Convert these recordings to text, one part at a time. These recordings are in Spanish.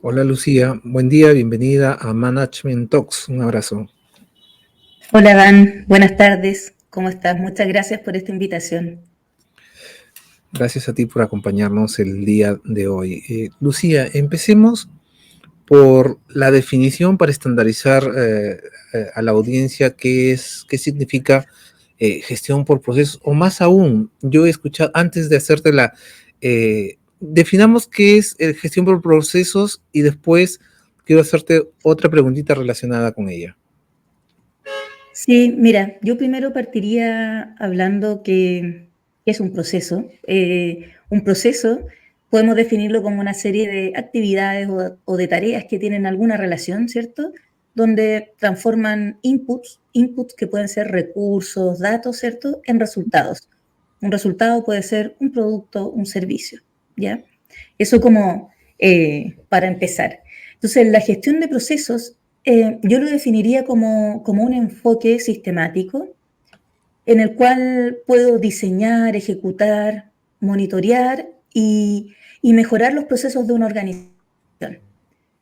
Hola Lucía, buen día, bienvenida a Management Talks. Un abrazo. Hola Dan, buenas tardes, ¿cómo estás? Muchas gracias por esta invitación. Gracias a ti por acompañarnos el día de hoy. Lucía, empecemos por la definición para estandarizar a la audiencia qué significa gestión por procesos, o más aún, yo he escuchado, antes de hacértela, definamos qué es gestión por procesos y después quiero hacerte otra preguntita relacionada con ella. Sí, mira, yo primero partiría hablando que es un proceso. Un proceso podemos definirlo como una serie de actividades o de tareas que tienen alguna relación, ¿cierto? Donde transforman inputs que pueden ser recursos, datos, ¿cierto? En resultados. Un resultado puede ser un producto, un servicio, ¿ya? Eso como para empezar. Entonces, la gestión de procesos yo lo definiría como un enfoque sistemático en el cual puedo diseñar, ejecutar, monitorear y mejorar los procesos de una organización.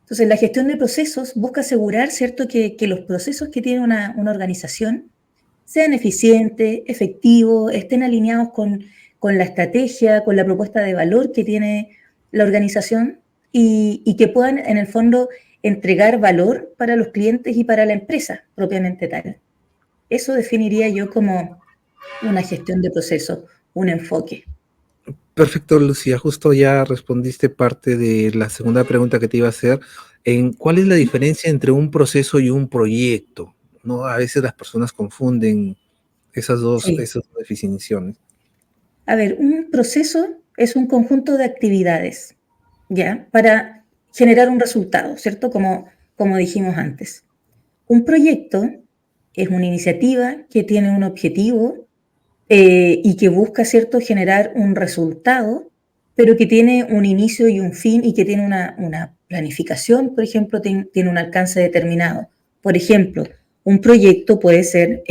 Entonces, la gestión de procesos busca asegurar, ¿cierto?, que los procesos que tiene una organización sean eficientes, efectivos, estén alineados con la estrategia, con la propuesta de valor que tiene la organización y que puedan, en el fondo, entregar valor para los clientes y para la empresa propiamente tal. Eso definiría yo como una gestión de procesos, un enfoque. Perfecto, Lucía. Justo ya respondiste parte de la segunda pregunta que te iba a hacer. ¿Cuál es la diferencia entre un proceso y un proyecto? ¿No? A veces las personas confunden Sí. esas dos definiciones. A ver, un proceso es un conjunto de actividades, ¿ya? Para generar un resultado, ¿cierto? Como dijimos antes. Un proyecto es una iniciativa que tiene un objetivo y que busca, ¿cierto?, generar un resultado, pero que tiene un inicio y un fin y que tiene una planificación, por ejemplo, tiene un alcance determinado. Por ejemplo, un proyecto puede ser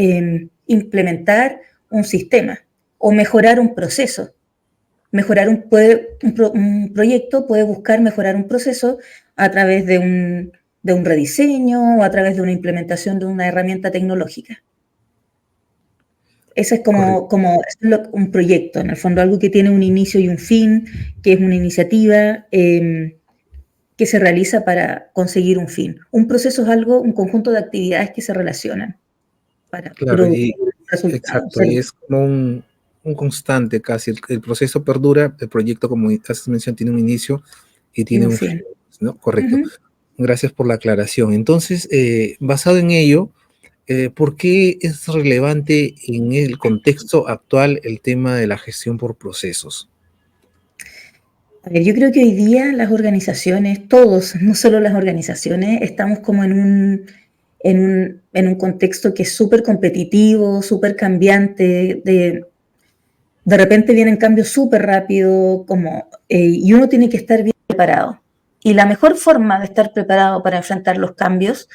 implementar un sistema o mejorar un proceso. Un proyecto puede buscar mejorar un proceso a través de un rediseño o a través de una implementación de una herramienta tecnológica. Ese es Correcto. un proyecto, en el fondo algo que tiene un inicio y un fin, que es una iniciativa que se realiza para conseguir un fin. Un proceso es un conjunto de actividades que se relacionan para Claro, producir y resultados. exacto, y es como un constante casi. El proceso perdura, el proyecto, como haces mención, tiene un inicio y Y tiene un un fin, fin. ¿no? Correcto. Uh-huh. Gracias por la aclaración. Entonces, basado en ello, ¿por qué es relevante en el contexto actual el tema de la gestión por procesos? A ver, yo creo que hoy día las organizaciones, todos, no solo las organizaciones, estamos como en un contexto que es súper competitivo, súper cambiante, de repente vienen cambios súper rápido, y uno tiene que estar bien preparado. Y la mejor forma de estar preparado para enfrentar los cambios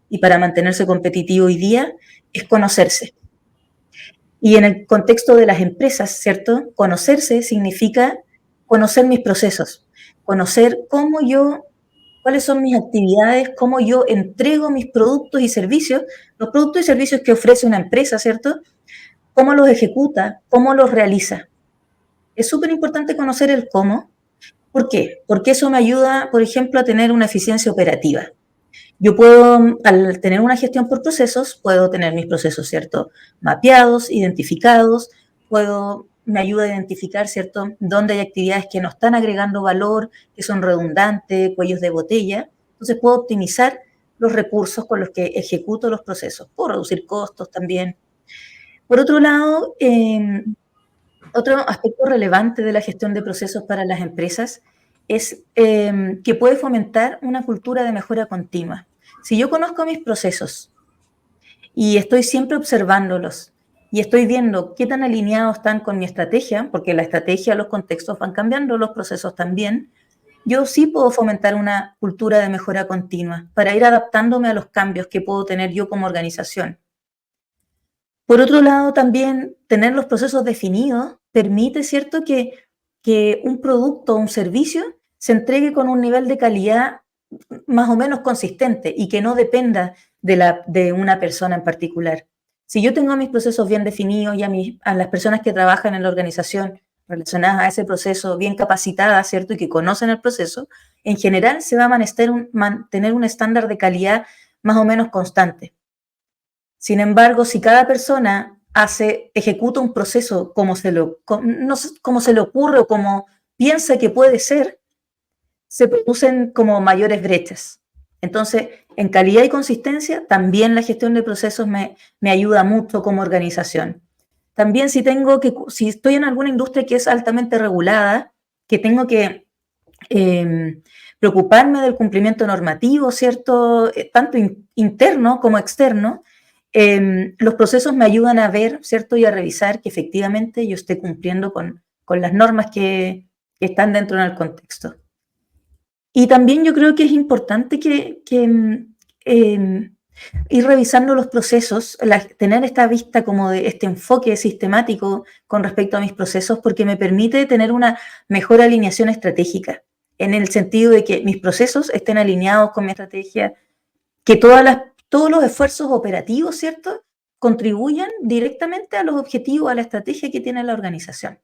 y para mantenerse competitivo hoy día es conocerse. Y en el contexto de las empresas, ¿cierto? Conocerse significa conocer mis procesos, conocer cuáles son mis actividades, cómo yo entrego mis productos y servicios, los productos y servicios que ofrece una empresa, ¿cierto? Cómo los ejecuta, cómo los realiza. Es súper importante conocer el cómo. ¿Por qué? Porque eso me ayuda, por ejemplo, a tener una eficiencia operativa. Yo puedo, al tener una gestión por procesos, puedo tener mis procesos, ¿cierto?, mapeados, identificados, me ayuda a identificar, ¿cierto?, dónde hay actividades que no están agregando valor, que son redundantes, cuellos de botella. Entonces puedo optimizar los recursos con los que ejecuto los procesos. Puedo reducir costos también. Por otro lado, otro aspecto relevante de la gestión de procesos para las empresas es que puede fomentar una cultura de mejora continua. Si yo conozco mis procesos y estoy siempre observándolos y estoy viendo qué tan alineados están con mi estrategia, porque la estrategia, los contextos van cambiando, los procesos también, yo sí puedo fomentar una cultura de mejora continua para ir adaptándome a los cambios que puedo tener yo como organización. Por otro lado, también tener los procesos definidos permite, ¿cierto?, que un producto o un servicio se entregue con un nivel de calidad más o menos consistente y que no dependa de una persona en particular. Si yo tengo mis procesos bien definidos y a las personas que trabajan en la organización relacionadas a ese proceso bien capacitadas, ¿cierto? Y que conocen el proceso, en general se va a mantener un estándar de calidad más o menos constante. Sin embargo, si cada persona ejecuta un proceso como se le ocurre o como piensa que puede ser, se producen como mayores brechas. Entonces, en calidad y consistencia, también la gestión de procesos me ayuda mucho como organización. También si estoy en alguna industria que es altamente regulada, que tengo que preocuparme del cumplimiento normativo, ¿cierto? Tanto interno como externo, los procesos me ayudan a ver, ¿cierto? Y a revisar que efectivamente yo esté cumpliendo con las normas que están dentro del contexto. Y también yo creo que es importante ir revisando los procesos, tener esta vista como de este enfoque sistemático con respecto a mis procesos, porque me permite tener una mejor alineación estratégica, en el sentido de que mis procesos estén alineados con mi estrategia, que todos los esfuerzos operativos, ¿cierto?, contribuyan directamente a los objetivos, a la estrategia que tiene la organización.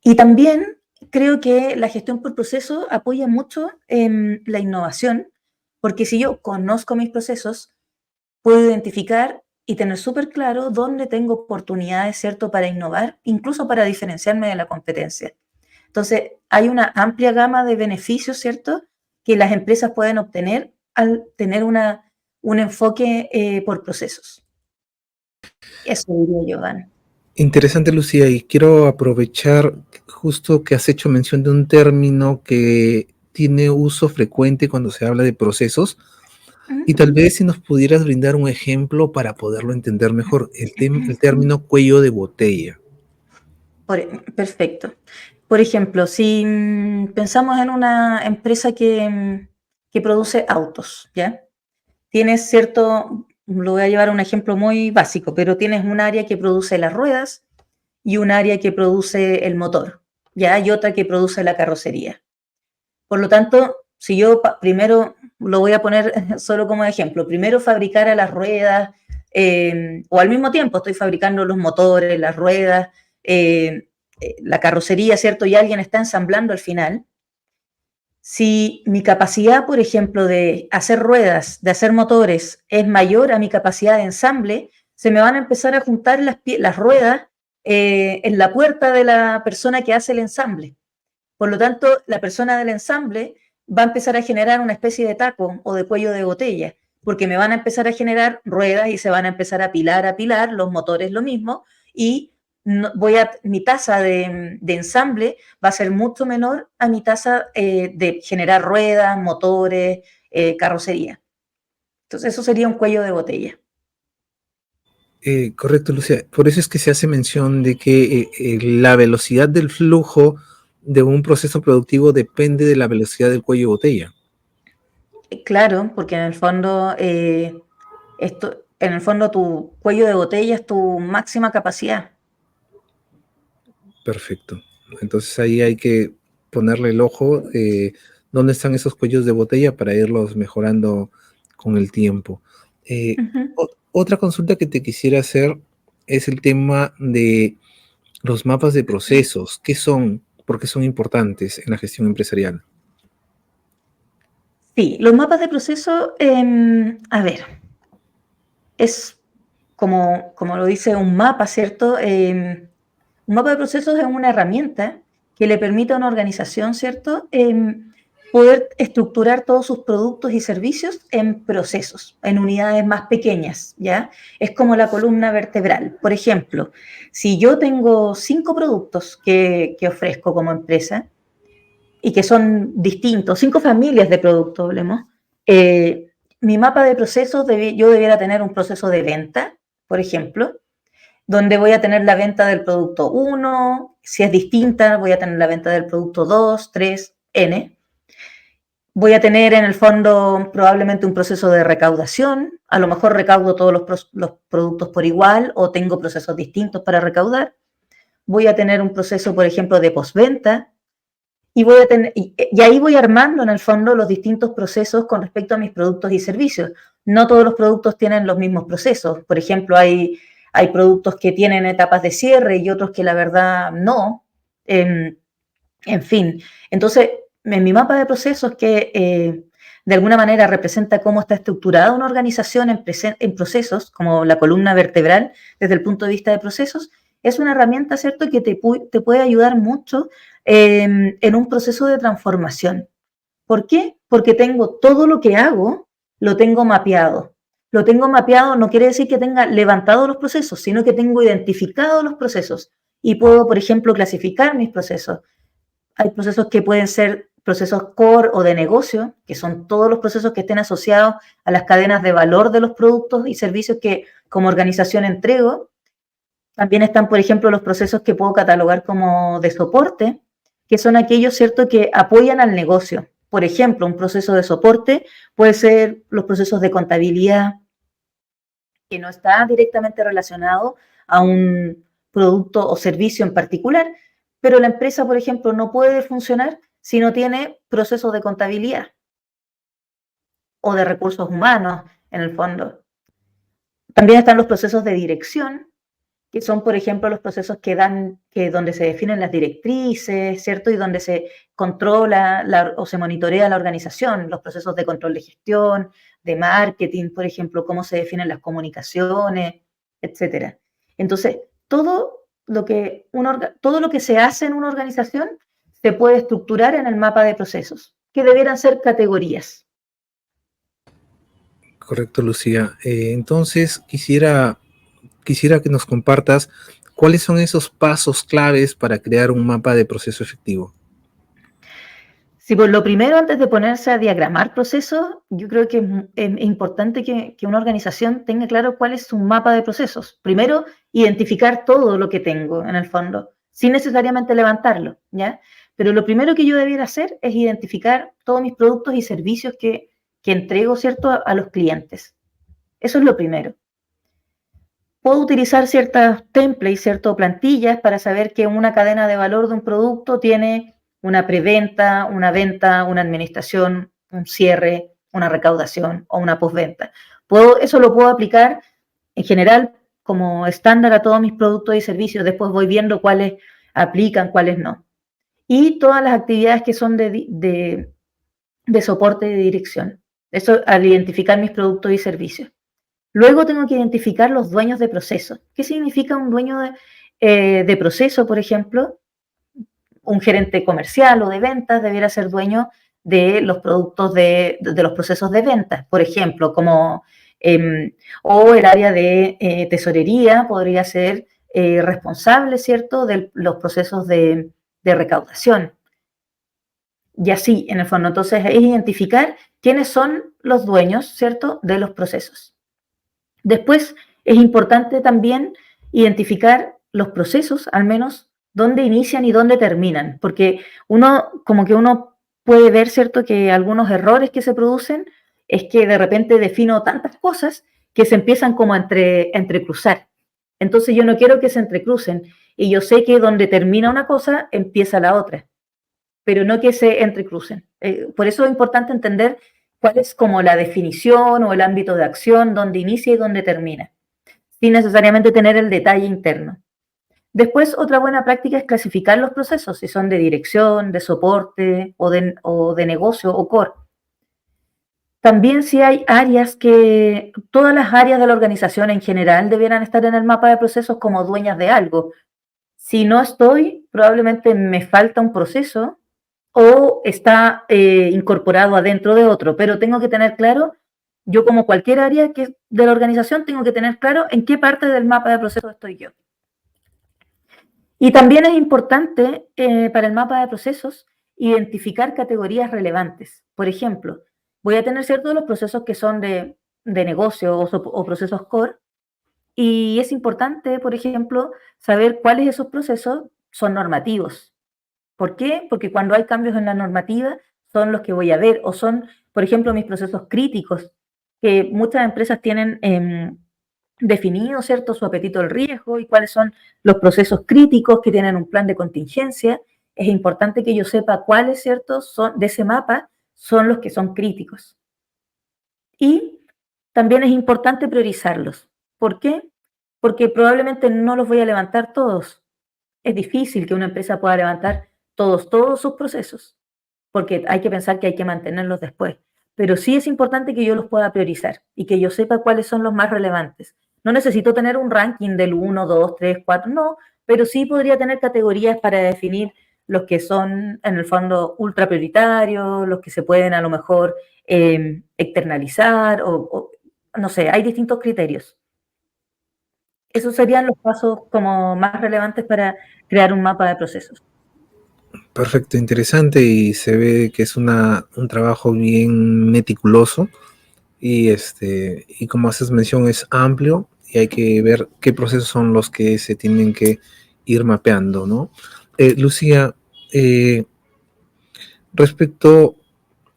Y también creo que la gestión por proceso apoya mucho la innovación, porque si yo conozco mis procesos, puedo identificar y tener súper claro dónde tengo oportunidades, ¿cierto?, para innovar, incluso para diferenciarme de la competencia. Entonces, hay una amplia gama de beneficios, ¿cierto?, que las empresas pueden obtener al tener un enfoque por procesos. Eso diría yo, Dan. Interesante, Lucía, y quiero aprovechar justo que has hecho mención de un término que tiene uso frecuente cuando se habla de procesos, y tal vez si nos pudieras brindar un ejemplo para poderlo entender mejor, el término cuello de botella. Perfecto. Por ejemplo, si pensamos en una empresa que produce autos, ¿ya? Tienes lo voy a llevar a un ejemplo muy básico, pero tienes un área que produce las ruedas y un área que produce el motor, ¿ya? Y otra que produce la carrocería. Por lo tanto, si yo primero, lo voy a poner solo como ejemplo, primero fabricara las ruedas, o al mismo tiempo estoy fabricando los motores, las ruedas, la carrocería, ¿cierto? Y alguien está ensamblando al final. Si mi capacidad, por ejemplo, de hacer ruedas, de hacer motores, es mayor a mi capacidad de ensamble, se me van a empezar a juntar las ruedas en la puerta de la persona que hace el ensamble. Por lo tanto, la persona del ensamble va a empezar a generar una especie de taco o de cuello de botella, porque me van a empezar a generar ruedas y se van a empezar a pilar, los motores lo mismo, y mi tasa de ensamble va a ser mucho menor a mi tasa de generar ruedas, motores, carrocería. Entonces, eso sería un cuello de botella. Correcto, Lucía. Por eso es que se hace mención de que la velocidad del flujo de un proceso productivo depende de la velocidad del cuello de botella. Claro, porque en el fondo, tu cuello de botella es tu máxima capacidad. Perfecto. Entonces ahí hay que ponerle el ojo, dónde están esos cuellos de botella para irlos mejorando con el tiempo. Uh-huh. Otra consulta que te quisiera hacer es el tema de los mapas de procesos. ¿Qué son? ¿Por qué son importantes en la gestión empresarial? Sí, los mapas de proceso, a ver, es como lo dice un mapa, ¿cierto? Un mapa de procesos es una herramienta que le permite a una organización, ¿cierto?, poder estructurar todos sus productos y servicios en procesos, en unidades más pequeñas, ¿ya? Es como la columna vertebral. Por ejemplo, si yo tengo 5 productos que ofrezco como empresa y que son distintos, 5 familias de productos, hablemos, mi mapa de procesos, yo debiera tener un proceso de venta, por ejemplo, donde voy a tener la venta del producto 1, si es distinta, voy a tener la venta del producto 2, 3, N. Voy a tener en el fondo probablemente un proceso de recaudación, a lo mejor recaudo todos los productos por igual o tengo procesos distintos para recaudar. Voy a tener un proceso, por ejemplo, de postventa y ahí voy armando en el fondo los distintos procesos con respecto a mis productos y servicios. No todos los productos tienen los mismos procesos. Por ejemplo, hay productos que tienen etapas de cierre y otros que la verdad no. En fin, entonces, en mi mapa de procesos que de alguna manera representa cómo está estructurada una organización en procesos, como la columna vertebral desde el punto de vista de procesos, es una herramienta, ¿cierto?, que te puede ayudar mucho en un proceso de transformación. ¿Por qué? Porque tengo todo lo que hago, lo tengo mapeado. Lo tengo mapeado no quiere decir que tenga levantado los procesos, sino que tengo identificados los procesos y puedo, por ejemplo, clasificar mis procesos. Hay procesos que pueden ser procesos core o de negocio, que son todos los procesos que estén asociados a las cadenas de valor de los productos y servicios que como organización entrego. También están, por ejemplo, los procesos que puedo catalogar como de soporte, que son aquellos, ¿cierto?, que apoyan al negocio. Por ejemplo, un proceso de soporte puede ser los procesos de contabilidad, que no está directamente relacionado a un producto o servicio en particular, pero la empresa, por ejemplo, no puede funcionar si no tiene procesos de contabilidad o de recursos humanos, en el fondo. También están los procesos de dirección, que son, por ejemplo, los procesos donde se definen las directrices, ¿cierto? Y donde se controla o se monitorea la organización, los procesos de control de gestión, de marketing, por ejemplo, cómo se definen las comunicaciones, etcétera. Entonces, todo lo que se hace en una organización se puede estructurar en el mapa de procesos, que debieran ser categorías. Correcto, Lucía. Entonces, quisiera que nos compartas cuáles son esos pasos claves para crear un mapa de proceso efectivo. Sí, pues lo primero, antes de ponerse a diagramar procesos, yo creo que es importante que una organización tenga claro cuál es su mapa de procesos. Primero, identificar todo lo que tengo en el fondo, sin necesariamente levantarlo, ¿ya? Pero lo primero que yo debiera hacer es identificar todos mis productos y servicios que entrego, ¿cierto?, a los clientes. Eso es lo primero. Puedo utilizar ciertas templates, ciertas plantillas para saber que una cadena de valor de un producto tiene una preventa, una venta, una administración, un cierre, una recaudación o una postventa. Eso lo puedo aplicar en general como estándar a todos mis productos y servicios. Después voy viendo cuáles aplican, cuáles no. Y todas las actividades que son de soporte y de dirección. Eso al identificar mis productos y servicios. Luego tengo que identificar los dueños de proceso. ¿Qué significa un dueño de proceso, por ejemplo? Un gerente comercial o de ventas debiera ser dueño de los productos de los procesos de ventas, por ejemplo, o el área de tesorería podría ser responsable, ¿cierto?, de los procesos de recaudación. Y así, en el fondo, entonces es identificar quiénes son los dueños, ¿cierto?, de los procesos. Después es importante también identificar los procesos, al menos dónde inician y dónde terminan, porque uno puede ver, ¿cierto?, que algunos errores que se producen es que de repente defino tantas cosas que se empiezan como a entrecruzar. Entonces yo no quiero que se entrecrucen y yo sé que donde termina una cosa empieza la otra, pero no que se entrecrucen. Por eso es importante entender cuál es como la definición o el ámbito de acción, dónde inicia y dónde termina, sin necesariamente tener el detalle interno. Después, otra buena práctica es clasificar los procesos, si son de dirección, de soporte o de negocio o core. También si hay todas las áreas de la organización en general debieran estar en el mapa de procesos como dueñas de algo. Si no estoy, probablemente me falta un proceso o está incorporado adentro de otro, pero tengo que tener claro, yo como cualquier área de la organización, tengo que tener claro en qué parte del mapa de procesos estoy yo. Y también es importante para el mapa de procesos identificar categorías relevantes. Por ejemplo, voy a tener ciertos los procesos que son de negocio o procesos core, y es importante, por ejemplo, saber cuáles de esos procesos son normativos. ¿Por qué? Porque cuando hay cambios en la normativa son los que voy a ver, o son, por ejemplo, mis procesos críticos, que muchas empresas tienen definido, ¿cierto?, su apetito al riesgo y cuáles son los procesos críticos que tienen un plan de contingencia es importante que yo sepa cuáles, ¿cierto?, son de ese mapa, son los que son críticos. Y también es importante priorizarlos. ¿Por qué? Porque probablemente no los voy a levantar todos. Es difícil que una empresa pueda levantar todos sus procesos, porque hay que pensar que hay que mantenerlos después. Pero sí es importante que yo los pueda priorizar y que yo sepa cuáles son los más relevantes. No necesito tener un ranking del 1, 2, 3, 4, no, pero sí podría tener categorías para definir los que son, en el fondo, ultra prioritarios, los que se pueden a lo mejor externalizar, o no sé, hay distintos criterios. Esos serían los pasos como más relevantes para crear un mapa de procesos. Perfecto, interesante y se ve que es un trabajo bien meticuloso y como haces mención es amplio y hay que ver qué procesos son los que se tienen que ir mapeando, ¿no? Lucía, respecto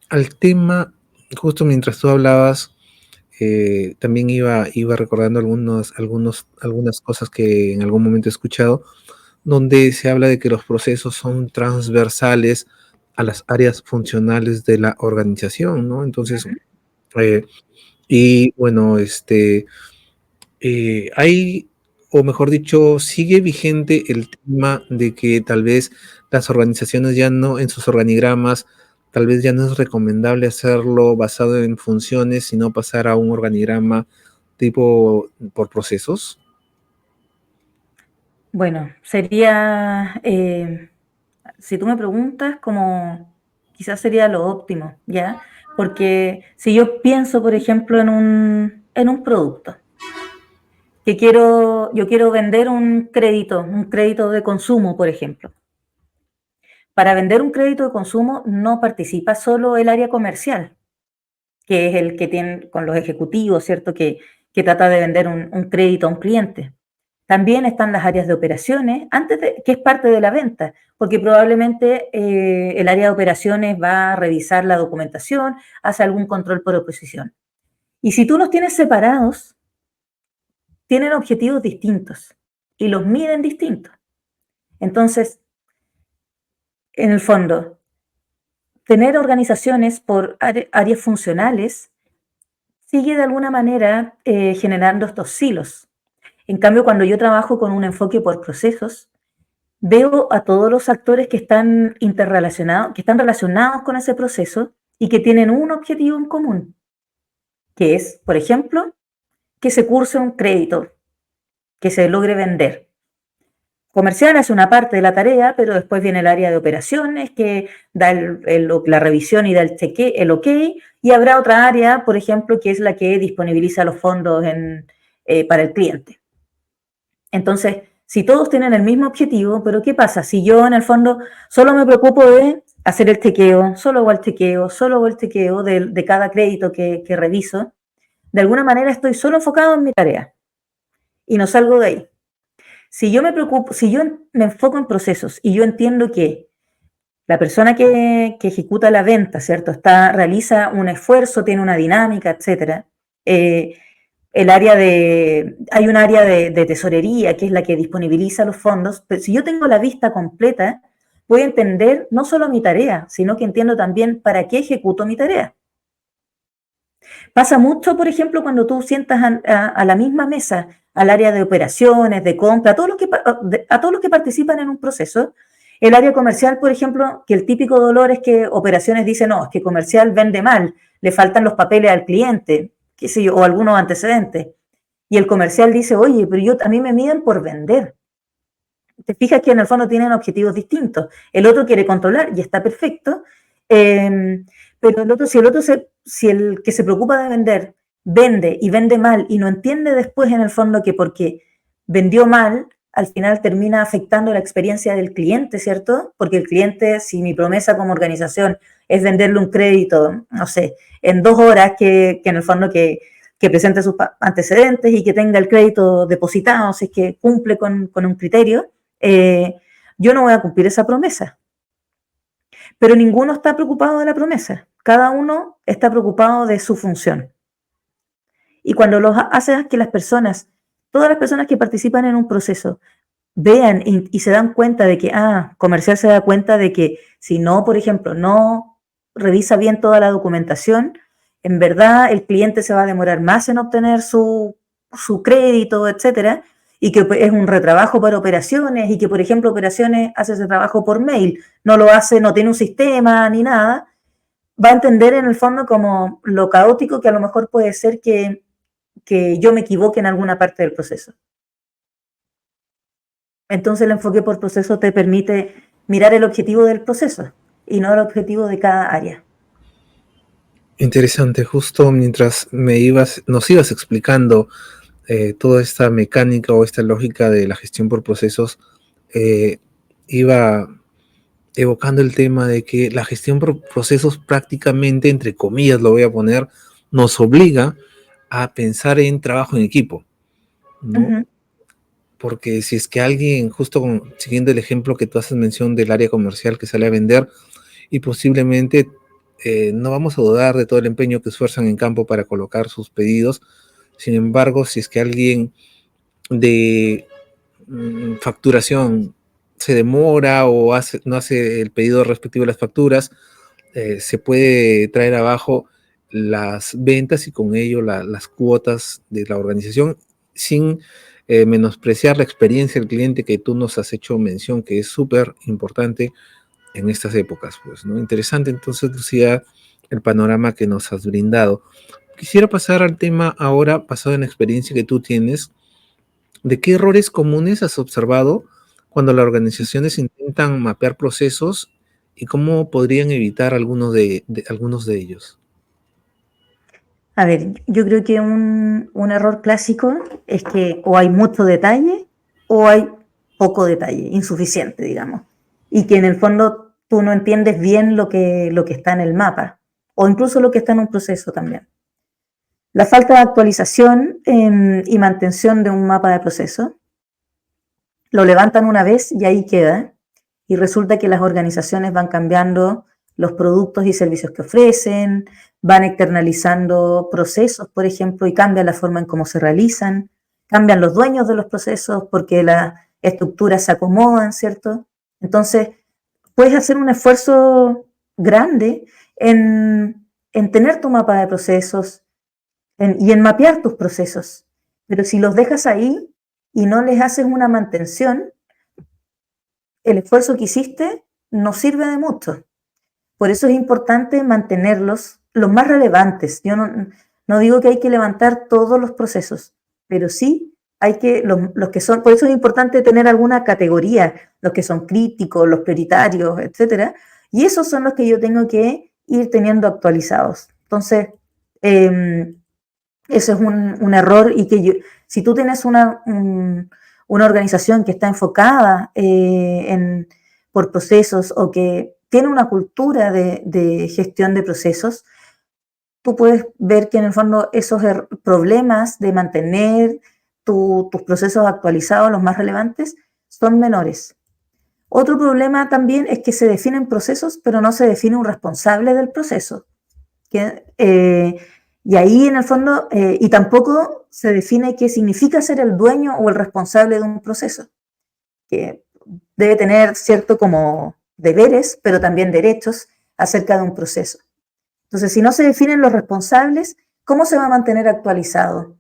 al tema, justo mientras tú hablabas, también iba recordando algunas cosas que en algún momento he escuchado, donde se habla de que los procesos son transversales a las áreas funcionales de la organización, ¿no? Entonces, eh, y bueno, hay, o mejor dicho, sigue vigente el tema de que tal vez las organizaciones ya no, en sus organigramas, tal vez ya no es recomendable hacerlo basado en funciones, sino pasar a un organigrama tipo por procesos. Bueno, sería, si tú me preguntas, como quizás sería lo óptimo, ¿ya? Porque si yo pienso, por ejemplo, en un producto, yo quiero vender un crédito de consumo, por ejemplo. Para vender un crédito de consumo no participa solo el área comercial, que es el que tiene con los ejecutivos, ¿cierto? Que trata de vender un crédito a un cliente. También están las áreas de operaciones, que es parte de la venta, porque probablemente el área de operaciones va a revisar la documentación, hace algún control por oposición. Y si tú los tienes separados, tienen objetivos distintos y los miden distintos. Entonces, en el fondo, tener organizaciones por áreas funcionales sigue de alguna manera generando estos silos. En cambio, cuando yo trabajo con un enfoque por procesos, veo a todos los actores que están interrelacionados, que están relacionados con ese proceso y que tienen un objetivo en común, que es, por ejemplo, que se curse un crédito, que se logre vender. Comercial es una parte de la tarea, pero después viene el área de operaciones que da la revisión y da el ok, y habrá otra área, por ejemplo, que es la que disponibiliza los fondos para el cliente. Entonces, si todos tienen el mismo objetivo, pero ¿qué pasa? Si yo en el fondo solo me preocupo de hacer el chequeo, solo hago el chequeo de cada crédito que reviso, de alguna manera estoy solo enfocado en mi tarea y no salgo de ahí. Si yo me enfoco en procesos y yo entiendo que la persona que ejecuta la venta, ¿cierto? Realiza un esfuerzo, tiene una dinámica, etcétera. Hay un área de tesorería que es la que disponibiliza los fondos, pero si yo tengo la vista completa, voy a entender no solo mi tarea, sino que entiendo también para qué ejecuto mi tarea. Pasa mucho, por ejemplo, cuando tú sientas a la misma mesa al área de operaciones, de compra, a todos los que participan en un proceso. El área comercial, por ejemplo, que el típico dolor es que operaciones dice, no, es que comercial vende mal, le faltan los papeles al cliente, qué sé yo, o algunos antecedentes. Y el comercial dice, oye, pero a mí me miden por vender. Te fijas que en el fondo tienen objetivos distintos. El otro quiere controlar y está perfecto, pero si el que se preocupa de vender vende y vende mal y no entiende después en el fondo que porque vendió mal, al final termina afectando la experiencia del cliente, ¿cierto? Porque el cliente, si mi promesa como organización es venderle un crédito, no sé, en 2 horas, que en el fondo que presente sus antecedentes y que tenga el crédito depositado, si es que cumple con un criterio, yo no voy a cumplir esa promesa. Pero ninguno está preocupado de la promesa. Cada uno está preocupado de su función. Y cuando los haces que todas las personas que participan en un proceso, vean y se dan cuenta de que, comercial se da cuenta de que si no, por ejemplo, no revisa bien toda la documentación, en verdad el cliente se va a demorar más en obtener su crédito, etcétera, y que es un retrabajo para operaciones y que, por ejemplo, operaciones hace ese trabajo por mail, no lo hace, no tiene un sistema ni nada, va a entender en el fondo como lo caótico que a lo mejor puede ser que yo me equivoque en alguna parte del proceso. Entonces el enfoque por proceso te permite mirar el objetivo del proceso y no el objetivo de cada área. Interesante, justo mientras nos ibas explicando toda esta mecánica o esta lógica de la gestión por procesos, eh, iba evocando el tema de que la gestión por procesos prácticamente, entre comillas lo voy a poner, nos obliga a pensar en trabajo en equipo, ¿no? Ujú. Porque si es que alguien, siguiendo el ejemplo que tú haces mención del área comercial que sale a vender, y posiblemente no vamos a dudar de todo el empeño que esfuerzan en campo para colocar sus pedidos. Sin embargo, si es que alguien de facturación se demora o no hace el pedido respectivo de las facturas, se puede traer abajo las ventas y con ello las cuotas de la organización sin menospreciar la experiencia del cliente que tú nos has hecho mención, que es súper importante en estas épocas, pues, ¿no? Interesante, entonces, Lucía, el panorama que nos has brindado. Quisiera pasar al tema ahora, basado en la experiencia que tú tienes, de qué errores comunes has observado cuando las organizaciones intentan mapear procesos y cómo podrían evitar algunos de ellos. A ver, yo creo que un error clásico es que o hay mucho detalle o hay poco detalle, insuficiente, digamos, y que en el fondo tú no entiendes bien lo que está en el mapa o incluso lo que está en un proceso también. La falta de actualización y mantención de un mapa de proceso, lo levantan una vez y ahí queda, y resulta que las organizaciones van cambiando los productos y servicios que ofrecen, van externalizando procesos, por ejemplo, y cambian la forma en cómo se realizan, cambian los dueños de los procesos porque las estructuras se acomodan, ¿cierto? Entonces, puedes hacer un esfuerzo grande en tener tu mapa de procesos y en mapear tus procesos, pero si los dejas ahí y no les haces una mantención, el esfuerzo que hiciste no sirve de mucho. Por eso es importante mantenerlos los más relevantes. Yo no digo que hay que levantar todos los procesos, pero sí hay que, los que son, por eso es importante tener alguna categoría, los que son críticos, los prioritarios, etcétera, y esos son los que yo tengo que ir teniendo actualizados. Entonces, eso es un error y que si tú tienes una organización que está enfocada por procesos o que tiene una cultura de gestión de procesos, tú puedes ver que en el fondo esos problemas de mantener tus procesos actualizados, los más relevantes, son menores. Otro problema también es que se definen procesos, pero no se define un responsable del proceso. Y ahí en el fondo, y tampoco se define qué significa ser el dueño o el responsable de un proceso, que debe tener cierto como deberes, pero también derechos acerca de un proceso. Entonces, si no se definen los responsables, ¿cómo se va a mantener actualizado?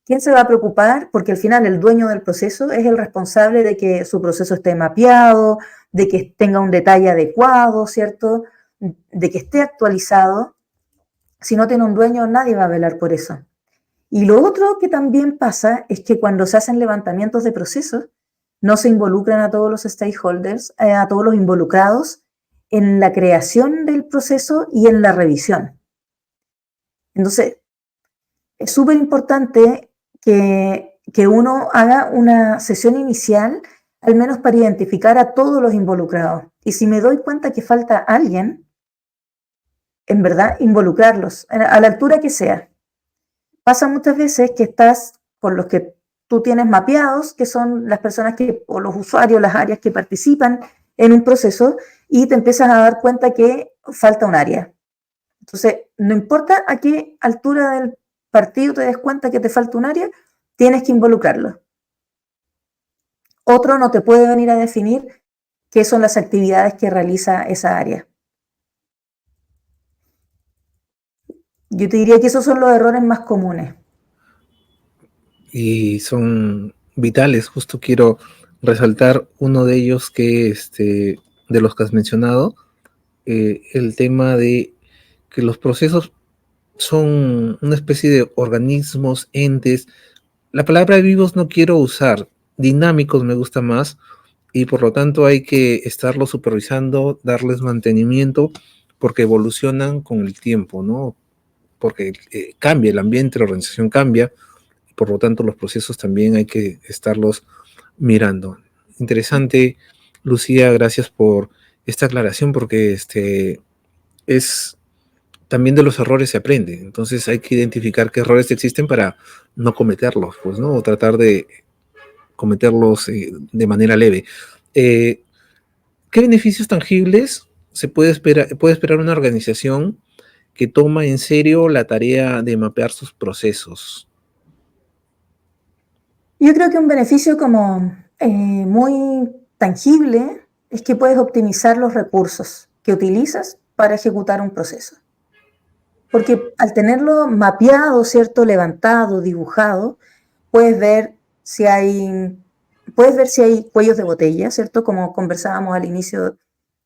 ¿Quién se va a preocupar? Porque al final el dueño del proceso es el responsable de que su proceso esté mapeado, de que tenga un detalle adecuado, ¿cierto? De que esté actualizado. Si no tiene un dueño, nadie va a velar por eso. Y lo otro que también pasa es que cuando se hacen levantamientos de procesos, no se involucran a todos los stakeholders, a todos los involucrados en la creación del proceso y en la revisión. Entonces, es súper importante que uno haga una sesión inicial, al menos para identificar a todos los involucrados. Y si me doy cuenta que falta alguien, en verdad, involucrarlos, a la altura que sea. Pasa muchas veces que estás con los que tú tienes mapeados, que son las personas o los usuarios, las áreas que participan en un proceso, y te empiezas a dar cuenta que falta un área. Entonces, no importa a qué altura del partido te des cuenta que te falta un área, tienes que involucrarlo. otro no te puede venir a definir qué son las actividades que realiza esa área. Yo te diría que esos son los errores más comunes. Y son vitales. Justo quiero resaltar uno de ellos de los que has mencionado, el tema de que los procesos son una especie de organismos, entes. La palabra vivos no quiero usar, dinámicos me gusta más, y por lo tanto hay que estarlos supervisando, darles mantenimiento, porque evolucionan con el tiempo, ¿no? Porque cambia el ambiente, la organización cambia, por lo tanto los procesos también hay que estarlos mirando. Interesante, Lucía, gracias por esta aclaración, porque es también de los errores se aprende, entonces hay que identificar qué errores existen para no cometerlos, pues, ¿no? O tratar de cometerlos de manera leve. Eh, ¿Qué beneficios tangibles puede esperar una organización que toma en serio la tarea de mapear sus procesos? Yo creo que un beneficio como muy tangible es que puedes optimizar los recursos que utilizas para ejecutar un proceso. Porque al tenerlo mapeado, ¿cierto? Levantado, dibujado, puedes ver si hay, puedes ver si hay cuellos de botella, ¿cierto? Como conversábamos al inicio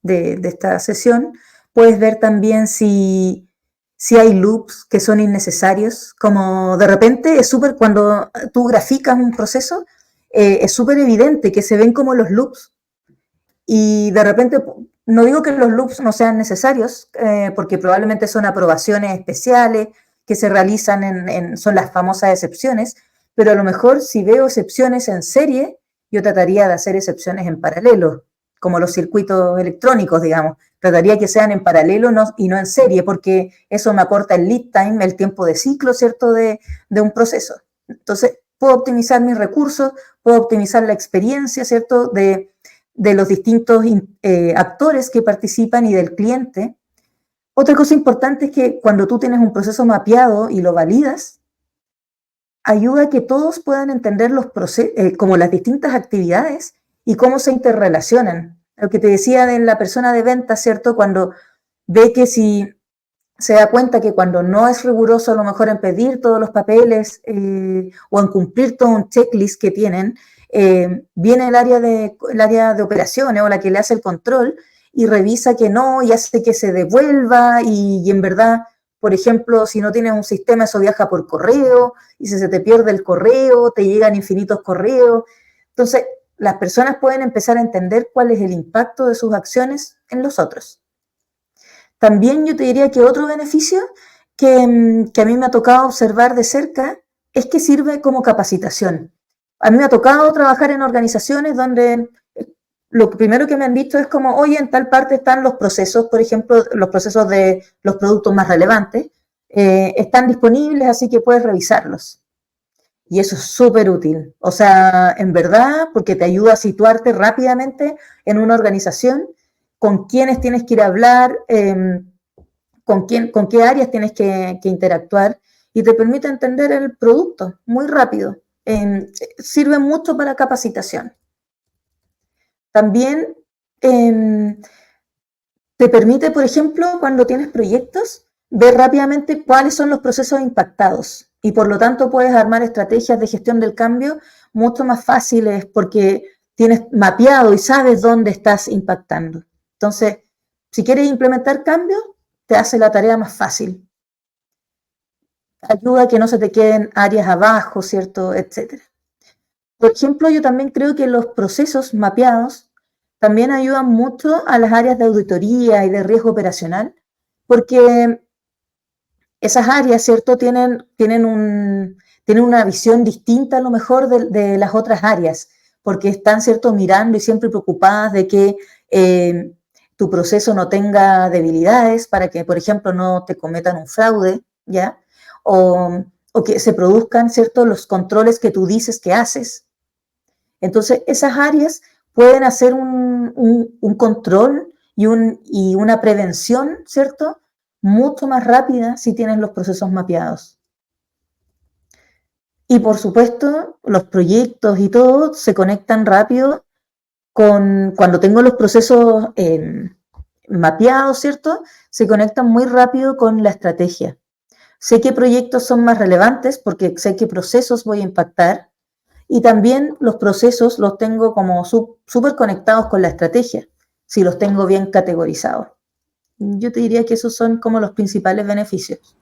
de esta sesión. Puedes ver también si hay loops que son innecesarios, como de repente es súper, cuando tú graficas un proceso, es súper evidente que se ven como los loops y de repente, no digo que los loops no sean necesarios, porque probablemente son aprobaciones especiales que se realizan son las famosas excepciones, pero a lo mejor si veo excepciones en serie, yo trataría de hacer excepciones en paralelo, como los circuitos electrónicos, digamos. Trataría que sean en paralelo y no en serie, porque eso me acorta el lead time, el tiempo de ciclo, ¿cierto?, de un proceso. Entonces, puedo optimizar mis recursos, puedo optimizar la experiencia, ¿cierto?, de los distintos actores que participan y del cliente. Otra cosa importante es que cuando tú tienes un proceso mapeado y lo validas, ayuda a que todos puedan entender como las distintas actividades y cómo se interrelacionan. Lo que te decía de la persona de venta, ¿cierto? Cuando ve que si se da cuenta que cuando no es riguroso a lo mejor en pedir todos los papeles o en cumplir todo un checklist que tienen, viene el área de operaciones o la que le hace el control y revisa que no y hace que se devuelva y en verdad, por ejemplo, si no tienes un sistema, eso viaja por correo y si se te pierde el correo, te llegan infinitos correos. Entonces, las personas pueden empezar a entender cuál es el impacto de sus acciones en los otros. También yo te diría que otro beneficio que a mí me ha tocado observar de cerca es que sirve como capacitación. A mí me ha tocado trabajar en organizaciones donde lo primero que me han dicho es como, oye, en tal parte están los procesos, por ejemplo, los procesos de los productos más relevantes, están disponibles, así que puedes revisarlos. Y eso es súper útil. O sea, en verdad, porque te ayuda a situarte rápidamente en una organización, con quiénes tienes que ir a hablar, con qué áreas tienes que interactuar y te permite entender el producto muy rápido. Sirve mucho para capacitación. También te permite, por ejemplo, cuando tienes proyectos, ver rápidamente cuáles son los procesos impactados y por lo tanto puedes armar estrategias de gestión del cambio mucho más fáciles porque tienes mapeado y sabes dónde estás impactando. Entonces, si quieres implementar cambios, te hace la tarea más fácil. Ayuda a que no se te queden áreas abajo, ¿cierto?, etcétera. Por ejemplo, yo también creo que los procesos mapeados también ayudan mucho a las áreas de auditoría y de riesgo operacional, porque esas áreas, ¿cierto?, tienen una visión distinta a lo mejor de las otras áreas, porque están, ¿cierto?, mirando y siempre preocupadas de que tu proceso no tenga debilidades para que, por ejemplo, no te cometan un fraude, ¿ya? O que se produzcan, ¿cierto?, los controles que tú dices que haces. Entonces, esas áreas pueden hacer un control y una prevención, ¿cierto?, mucho más rápida si tienes los procesos mapeados. Y por supuesto, los proyectos y todo se conectan rápido cuando tengo los procesos mapeados, ¿cierto? Se conectan muy rápido con la estrategia. Sé qué proyectos son más relevantes porque sé qué procesos voy a impactar y también los procesos los tengo como súper conectados con la estrategia, si los tengo bien categorizados. Yo te diría que esos son como los principales beneficios.